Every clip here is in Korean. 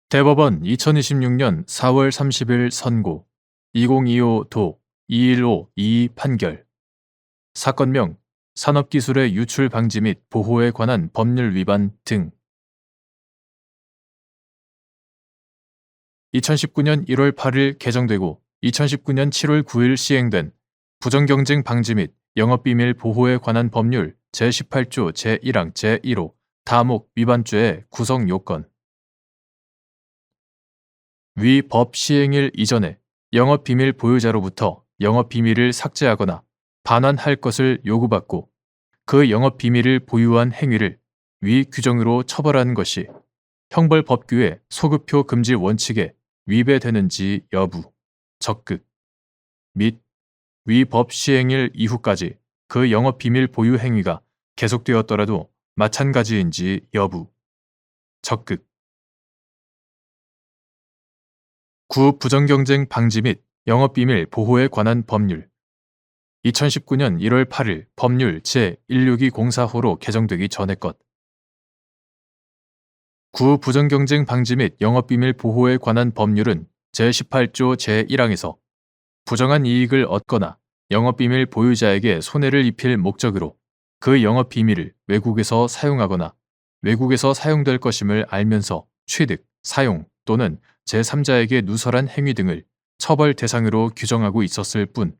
대법원 2026년 4월 30일 선고 2025도 21522 판결 사건명 산업기술의 유출 방지 및 보호에 관한 법률 위반 등 2019년 1월 8일 개정되고 2019년 7월 9일 시행된 부정경쟁 방지 및 영업비밀 보호에 관한 법률 제18조 제1항 제1호 다목 위반죄의 구성 요건 위 법 시행일 이전에 영업비밀 보유자로부터 영업비밀을 삭제하거나 반환할 것을 요구받고 그 영업비밀을 보유한 행위를 위 규정으로 처벌하는 것이 형벌법규의 소급표 금지 원칙에 위배되는지 여부, 적극 및 위 법 시행일 이후까지 그 영업비밀 보유 행위가 계속되었더라도 마찬가지인지 여부, 적극 구 부정경쟁 방지 및 영업비밀 보호에 관한 법률 2019년 1월 8일 법률 제16204호로 개정되기 전의 것. 구 부정경쟁 방지 및 영업비밀 보호에 관한 법률은 제18조 제1항에서 부정한 이익을 얻거나 영업비밀 보유자에게 손해를 입힐 목적으로 그 영업비밀을 외국에서 사용하거나 외국에서 사용될 것임을 알면서 취득, 사용 또는 제3자에게 누설한 행위 등을 처벌 대상으로 규정하고 있었을 뿐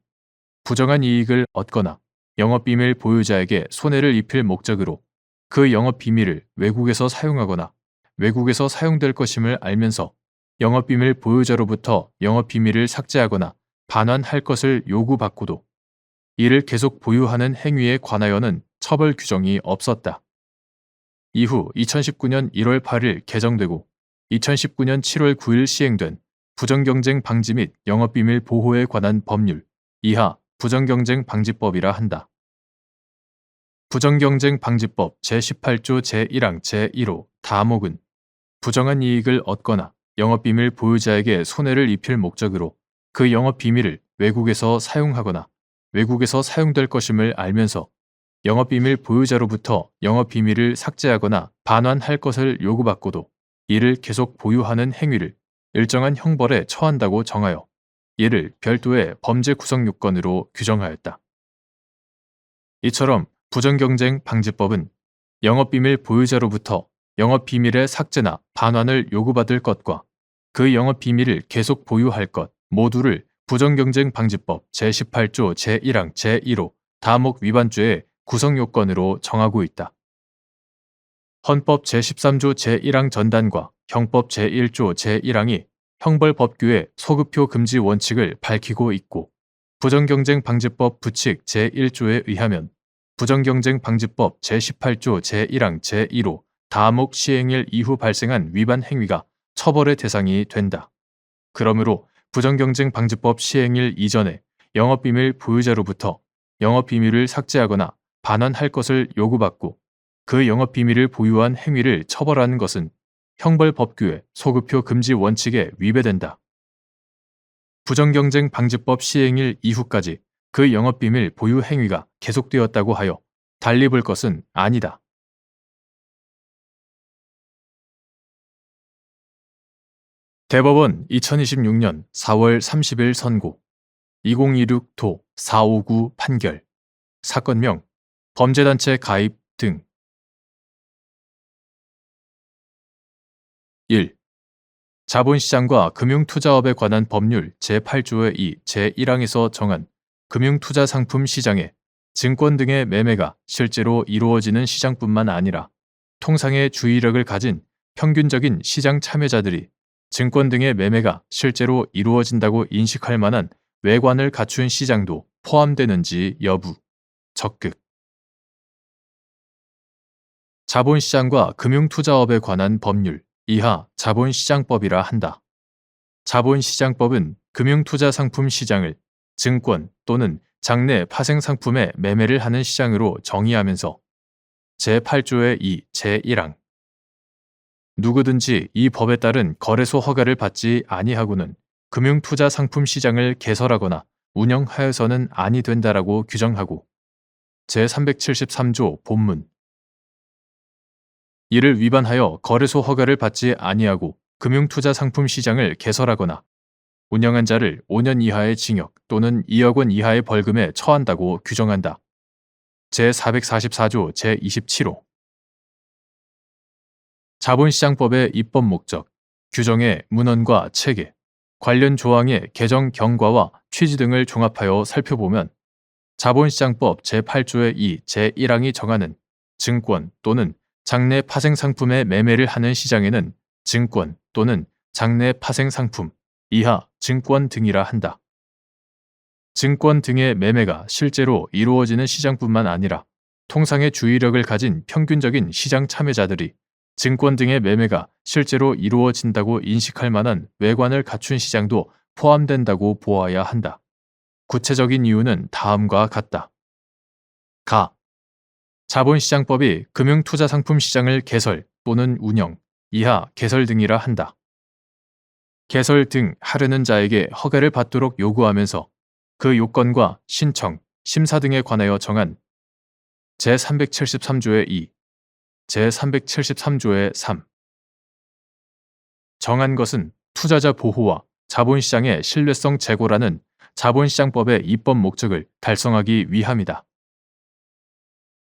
부정한 이익을 얻거나 영업비밀 보유자에게 손해를 입힐 목적으로 그 영업비밀을 외국에서 사용하거나 외국에서 사용될 것임을 알면서 영업비밀 보유자로부터 영업비밀을 삭제하거나 반환할 것을 요구받고도 이를 계속 보유하는 행위에 관하여는 처벌 규정이 없었다. 이후 2019년 1월 8일 개정되고 2019년 7월 9일 시행된 부정경쟁 방지 및 영업비밀 보호에 관한 법률 이하 부정경쟁 방지법이라 한다. 부정경쟁 방지법 제18조 제1항 제1호 다목은 부정한 이익을 얻거나 영업비밀 보유자에게 손해를 입힐 목적으로 그 영업비밀을 외국에서 사용하거나 외국에서 사용될 것임을 알면서 영업비밀 보유자로부터 영업비밀을 삭제하거나 반환할 것을 요구받고도 이를 계속 보유하는 행위를 일정한 형벌에 처한다고 정하여 이를 별도의 범죄 구성 요건으로 규정하였다. 이처럼 부정경쟁 방지법은 영업비밀 보유자로부터 영업비밀의 삭제나 반환을 요구받을 것과 그 영업비밀을 계속 보유할 것 모두를 부정경쟁 방지법 제18조 제1항 제1호 다목 위반죄의 구성 요건으로 정하고 있다. 헌법 제13조 제1항 전단과 형법 제1조 제1항이 형벌법규의 소급표 금지 원칙을 밝히고 있고 부정경쟁 방지법 부칙 제1조에 의하면 부정경쟁 방지법 제18조 제1항 제1호 다목 시행일 이후 발생한 위반 행위가 처벌의 대상이 된다. 그러므로 부정경쟁 방지법 시행일 이전에 영업비밀 보유자로부터 영업비밀을 삭제하거나 반환할 것을 요구받고 그 영업비밀을 보유한 행위를 처벌하는 것은 형벌법규의 소급표 금지 원칙에 위배된다. 부정경쟁 방지법 시행일 이후까지 그 영업비밀 보유 행위가 계속되었다고 하여 달리 볼 것은 아니다. 대법원 2026년 4월 30일 선고 2026도 459 판결 사건명 범죄단체 가입 등 1. 자본시장과 금융투자업에 관한 법률 제8조의 2 제1항에서 정한 금융투자상품 시장에 증권 등의 매매가 실제로 이루어지는 시장뿐만 아니라 통상의 주의력을 가진 평균적인 시장 참여자들이 증권 등의 매매가 실제로 이루어진다고 인식할 만한 외관을 갖춘 시장도 포함되는지 여부, 적극 자본시장과 금융투자업에 관한 법률 이하 자본시장법이라 한다. 자본시장법은 금융투자상품 시장을 증권 또는 장내 파생상품의 매매를 하는 시장으로 정의하면서 제8조의 2 제1항 누구든지 이 법에 따른 거래소 허가를 받지 아니하고는 금융투자상품 시장을 개설하거나 운영하여서는 아니 된다라고 규정하고 제373조 본문 이를 위반하여 거래소 허가를 받지 아니하고 금융투자상품 시장을 개설하거나 운영한 자를 5년 이하의 징역 또는 2억 원 이하의 벌금에 처한다고 규정한다. 제444조 제27호 자본시장법의 입법 목적, 규정의 문헌과 체계, 관련 조항의 개정 경과와 취지 등을 종합하여 살펴보면 자본시장법 제8조의 2 제1항이 정하는 증권 또는 장내 파생상품의 매매를 하는 시장에는 증권 또는 장내 파생상품, 이하 증권 등이라 한다. 증권 등의 매매가 실제로 이루어지는 시장뿐만 아니라 통상의 주의력을 가진 평균적인 시장 참여자들이 증권 등의 매매가 실제로 이루어진다고 인식할 만한 외관을 갖춘 시장도 포함된다고 보아야 한다. 구체적인 이유는 다음과 같다. 가. 자본시장법이 금융투자상품 시장을 개설 또는 운영, 이하 개설 등이라 한다. 개설 등 하려는 자에게 허가를 받도록 요구하면서 그 요건과 신청, 심사 등에 관하여 정한 제373조의 2, 제373조의 3 정한 것은 투자자 보호와 자본시장의 신뢰성 제고라는 자본시장법의 입법 목적을 달성하기 위함이다.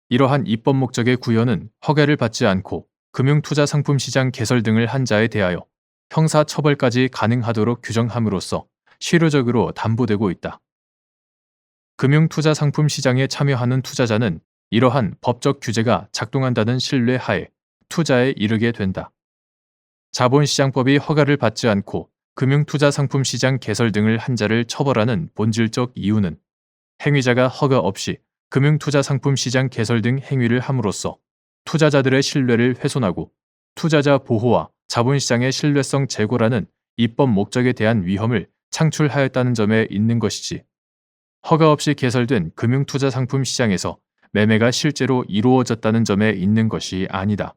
이러한 입법 목적의 구현은 허가를 받지 않고 금융투자상품시장 개설 등을 한 자에 대하여 형사처벌까지 가능하도록 규정함으로써 실효적으로 담보되고 있다. 금융투자상품 시장에 참여하는 투자자는 이러한 법적 규제가 작동한다는 신뢰하에 투자에 이르게 된다. 자본시장법이 허가를 받지 않고 금융투자상품 시장 개설 등을 한 자를 처벌하는 본질적 이유는 행위자가 허가 없이 금융투자상품 시장 개설 등 행위를 함으로써 투자자들의 신뢰를 훼손하고 투자자 보호와 자본시장의 신뢰성 제고라는 입법 목적에 대한 위험을 창출하였다는 점에 있는 것이지, 허가 없이 개설된 금융투자상품 시장에서 매매가 실제로 이루어졌다는 점에 있는 것이 아니다.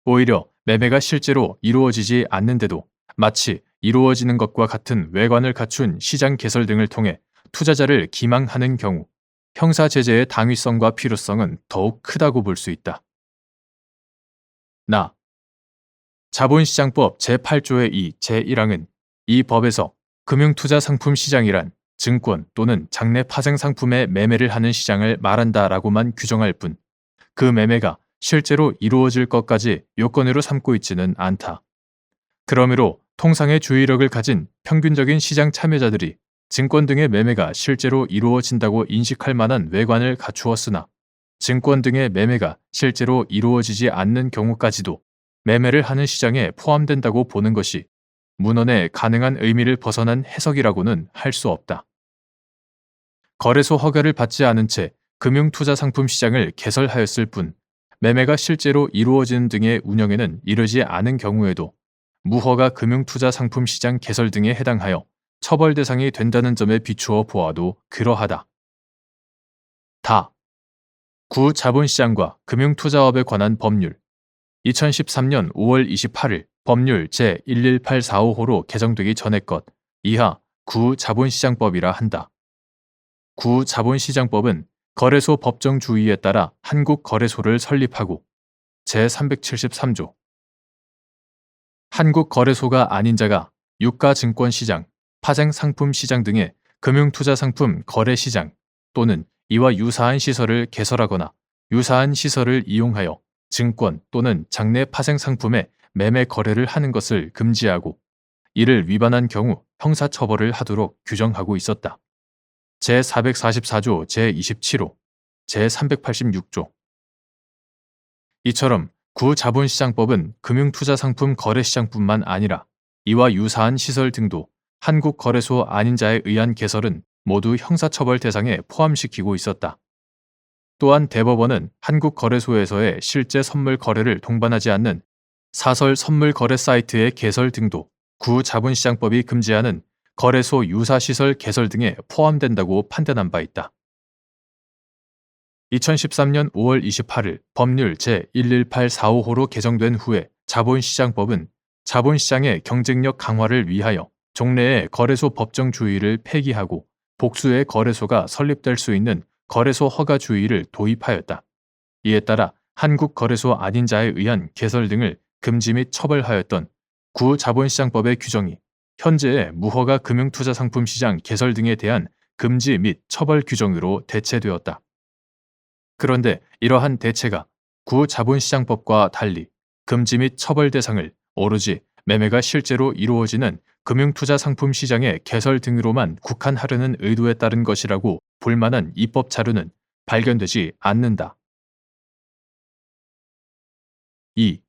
오히려 매매가 실제로 이루어지지 않는데도 마치 이루어지는 것과 같은 외관을 갖춘 시장 개설 등을 통해 투자자를 기망하는 경우 형사 제재의 당위성과 필요성은 더욱 크다고 볼 수 있다. 자본시장법 제8조의 2 제1항은 이 법에서 금융투자상품 시장이란 증권 또는 장내 파생상품의 매매를 하는 시장을 말한다라고만 규정할 뿐, 그 매매가 실제로 이루어질 것까지 요건으로 삼고 있지는 않다. 그러므로 통상의 주의력을 가진 평균적인 시장 참여자들이 증권 등의 매매가 실제로 이루어진다고 인식할 만한 외관을 갖추었으나 증권 등의 매매가 실제로 이루어지지 않는 경우까지도 매매를 하는 시장에 포함된다고 보는 것이 문헌의 가능한 의미를 벗어난 해석이라고는 할 수 없다. 거래소 허가를 받지 않은 채 금융투자상품 시장을 개설하였을 뿐 매매가 실제로 이루어지는 등의 운영에는 이르지 않은 경우에도 무허가 금융투자상품 시장 개설 등에 해당하여 처벌 대상이 된다는 점에 비추어 보아도 그러하다. 구 자본시장과 금융투자업에 관한 법률 2013년 5월 28일 법률 제11845호로 개정되기 전의 것 이하 구 자본시장법이라 한다. 구 자본시장법은 거래소 법정 주의에 따라 한국거래소를 설립하고 제373조 한국거래소가 아닌 자가 유가증권시장, 파생상품시장 등의 금융투자상품 거래시장 또는 이와 유사한 시설을 개설하거나 유사한 시설을 이용하여 증권 또는 장내 파생상품의 매매 거래를 하는 것을 금지하고 이를 위반한 경우 형사처벌을 하도록 규정하고 있었다. 제444조 제27호, 제386조 이처럼 구자본시장법은 금융투자상품 거래시장뿐만 아니라 이와 유사한 시설 등도 한국거래소 아닌 자에 의한 개설은 모두 형사처벌 대상에 포함시키고 있었다. 또한 대법원은 한국거래소에서의 실제 선물 거래를 동반하지 않는 사설 선물 거래 사이트의 개설 등도 구자본시장법이 금지하는 거래소 유사시설 개설 등에 포함된다고 판단한 바 있다. 2013년 5월 28일 법률 제11845호로 개정된 후에 자본시장법은 자본시장의 경쟁력 강화를 위하여 종래의 거래소 법정 주의를 폐기하고 복수의 거래소가 설립될 수 있는 거래소 허가 주의를 도입하였다. 이에 따라 한국거래소 아닌 자에 의한 개설 등을 금지 및 처벌하였던 구자본시장법의 규정이 현재의 무허가 금융투자상품시장 개설 등에 대한 금지 및 처벌 규정으로 대체되었다. 그런데 이러한 대체가 구자본시장법과 달리 금지 및 처벌 대상을 오로지 매매가 실제로 이루어지는 금융투자상품 시장의 개설 등으로만 국한하려는 의도에 따른 것이라고 볼 만한 입법 자료는 발견되지 않는다. 2.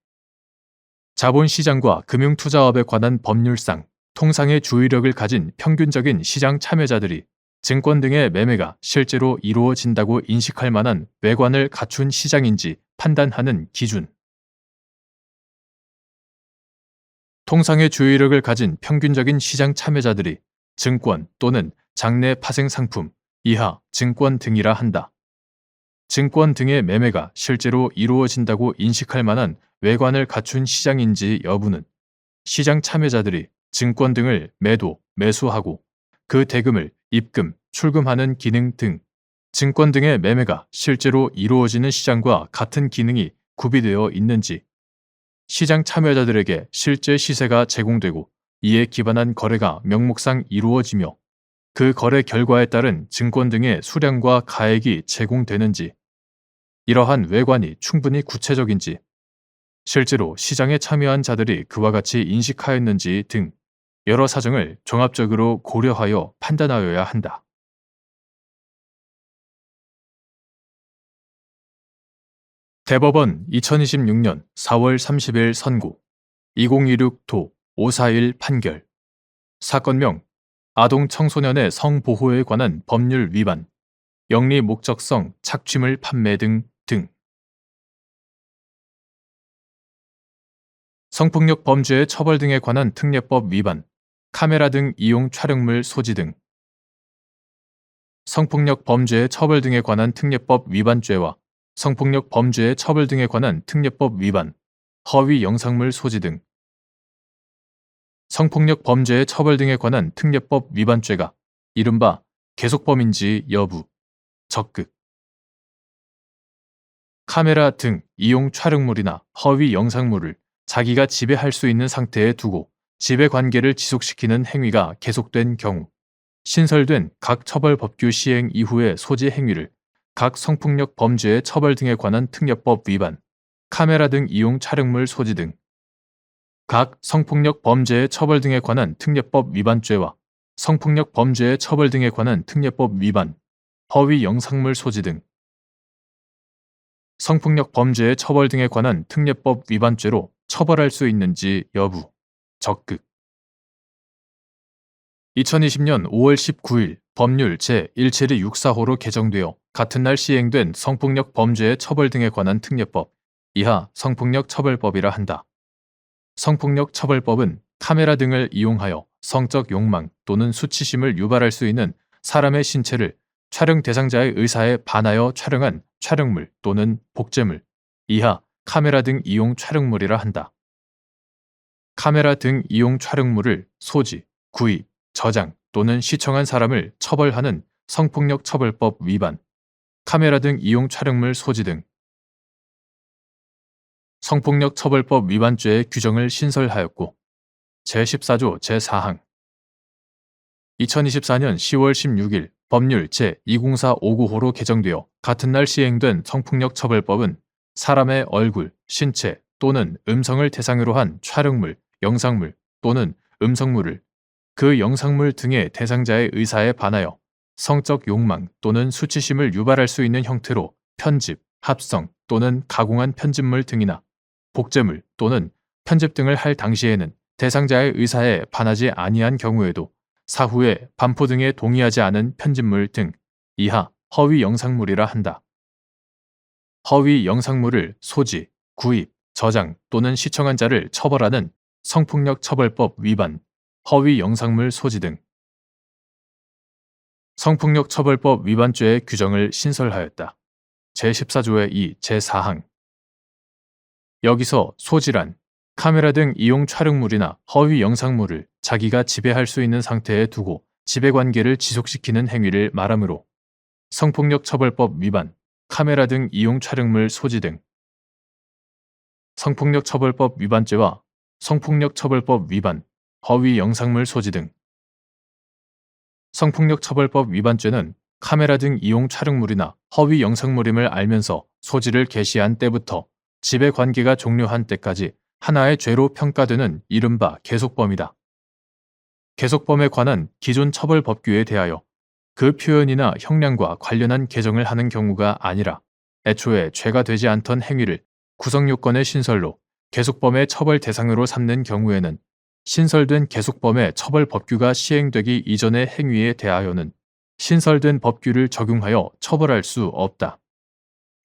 자본시장과 금융투자업에 관한 법률상 통상의 주의력을 가진 평균적인 시장 참여자들이 증권 등의 매매가 실제로 이루어진다고 인식할 만한 외관을 갖춘 시장인지 판단하는 기준. 통상의 주의력을 가진 평균적인 시장 참여자들이 증권 또는 장내 파생 상품, 이하 증권 등이라 한다. 증권 등의 매매가 실제로 이루어진다고 인식할 만한 외관을 갖춘 시장인지 여부는 시장 참여자들이 증권 등을 매도, 매수하고 그 대금을 입금, 출금하는 기능 등 증권 등의 매매가 실제로 이루어지는 시장과 같은 기능이 구비되어 있는지, 시장 참여자들에게 실제 시세가 제공되고 이에 기반한 거래가 명목상 이루어지며 그 거래 결과에 따른 증권 등의 수량과 가액이 제공되는지, 이러한 외관이 충분히 구체적인지, 실제로 시장에 참여한 자들이 그와 같이 인식하였는지 등 여러 사정을 종합적으로 고려하여 판단하여야 한다. 대법원 2026년 4월 30일 선고 2026도 541 판결 사건명 아동 청소년의 성보호에 관한 법률 위반 영리 목적성 착취물 판매 등 성폭력 범죄의 처벌 등에 관한 특례법 위반 카메라 등 이용 촬영물 소지 등 성폭력 범죄의 처벌 등에 관한 특례법 위반죄와 성폭력 범죄의 처벌 등에 관한 특례법 위반, 허위 영상물 소지 등 성폭력 범죄의 처벌 등에 관한 특례법 위반죄가 이른바 계속범인지 여부, 적극 카메라 등 이용 촬영물이나 허위 영상물을 자기가 지배할 수 있는 상태에 두고 지배 관계를 지속시키는 행위가 계속된 경우 신설된 각 처벌법규 시행 이후의 소지 행위를 각 성폭력 범죄의 처벌 등에 관한 특례법 위반, 카메라 등 이용 촬영물 소지 등 각 성폭력 범죄의 처벌 등에 관한 특례법 위반죄와 성폭력 범죄의 처벌 등에 관한 특례법 위반, 허위 영상물 소지 등 성폭력 범죄의 처벌 등에 관한 특례법 위반죄로 처벌할 수 있는지 여부, 적극 2020년 5월 19일 법률 제17264호로 개정되어 같은 날 시행된 성폭력 범죄의 처벌 등에 관한 특례법, 이하 성폭력 처벌법이라 한다. 성폭력 처벌법은 카메라 등을 이용하여 성적 욕망 또는 수치심을 유발할 수 있는 사람의 신체를 촬영 대상자의 의사에 반하여 촬영한 촬영물 또는 복제물, 이하 카메라 등 이용 촬영물이라 한다. 카메라 등 이용 촬영물을 소지, 구입, 저장 또는 시청한 사람을 처벌하는 성폭력 처벌법 위반, 카메라 등 이용 촬영물 소지 등 성폭력 처벌법 위반죄의 규정을 신설하였고 제14조 제4항 2024년 10월 16일 법률 제20459호로 개정되어 같은 날 시행된 성폭력 처벌법은 사람의 얼굴, 신체 또는 음성을 대상으로 한 촬영물, 영상물 또는 음성물을 그 영상물 등의 대상자의 의사에 반하여 성적 욕망 또는 수치심을 유발할 수 있는 형태로 편집, 합성 또는 가공한 편집물 등이나 복제물 또는 편집 등을 할 당시에는 대상자의 의사에 반하지 아니한 경우에도 사후에 반포 등에 동의하지 않은 편집물 등 이하 허위 영상물이라 한다. 허위 영상물을 소지, 구입, 저장 또는 시청한 자를 처벌하는 성폭력 처벌법 위반, 허위 영상물 소지 등 성폭력 처벌법 위반죄의 규정을 신설하였다. 제14조의 2 제4항 여기서 소지란 카메라 등 이용 촬영물이나 허위 영상물을 자기가 지배할 수 있는 상태에 두고 지배관계를 지속시키는 행위를 말하므로 성폭력 처벌법 위반, 카메라 등 이용 촬영물 소지 등 성폭력 처벌법 위반죄와 성폭력처벌법 위반, 허위 영상물 소지 등. 성폭력처벌법 위반죄는 카메라 등 이용 촬영물이나 허위 영상물임을 알면서 소지를 개시한 때부터 지배 관계가 종료한 때까지 하나의 죄로 평가되는 이른바 계속범이다. 계속범에 관한 기존 처벌법규에 대하여 그 표현이나 형량과 관련한 개정을 하는 경우가 아니라 애초에 죄가 되지 않던 행위를 구성요건의 신설로 계속범의 처벌 대상으로 삼는 경우에는 신설된 계속범의 처벌 법규가 시행되기 이전의 행위에 대하여는 신설된 법규를 적용하여 처벌할 수 없다.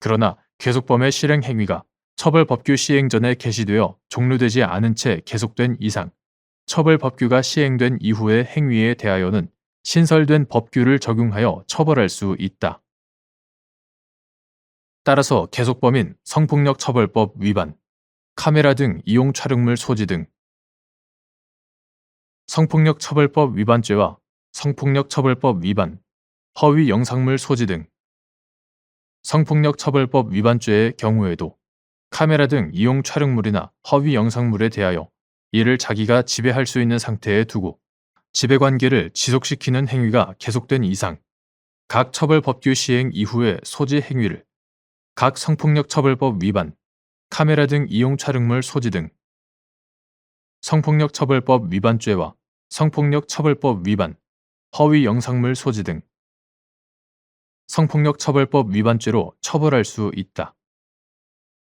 그러나 계속범의 실행 행위가 처벌 법규 시행 전에 개시되어 종료되지 않은 채 계속된 이상, 처벌 법규가 시행된 이후의 행위에 대하여는 신설된 법규를 적용하여 처벌할 수 있다. 따라서 계속범인 성폭력처벌법 위반, 카메라 등 이용 촬영물 소지 등. 성폭력처벌법 위반죄와 성폭력처벌법 위반, 허위 영상물 소지 등. 성폭력처벌법 위반죄의 경우에도 카메라 등 이용 촬영물이나 허위 영상물에 대하여 이를 자기가 지배할 수 있는 상태에 두고 지배관계를 지속시키는 행위가 계속된 이상, 각 처벌법규 시행 이후의 소지 행위를 각 성폭력처벌법 위반, 카메라 등 이용 촬영물 소지 등. 성폭력처벌법 위반죄와 성폭력처벌법 위반, 허위 영상물 소지 등. 성폭력처벌법 위반죄로 처벌할 수 있다.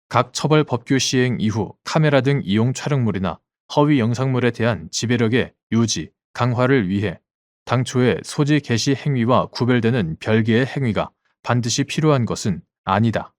각 처벌 법규 시행 이후 카메라 등 이용 촬영물이나 허위 영상물에 대한 지배력의 유지, 강화를 위해 당초의 소지 개시 행위와 구별되는 별개의 행위가 반드시 필요한 것은 아니다.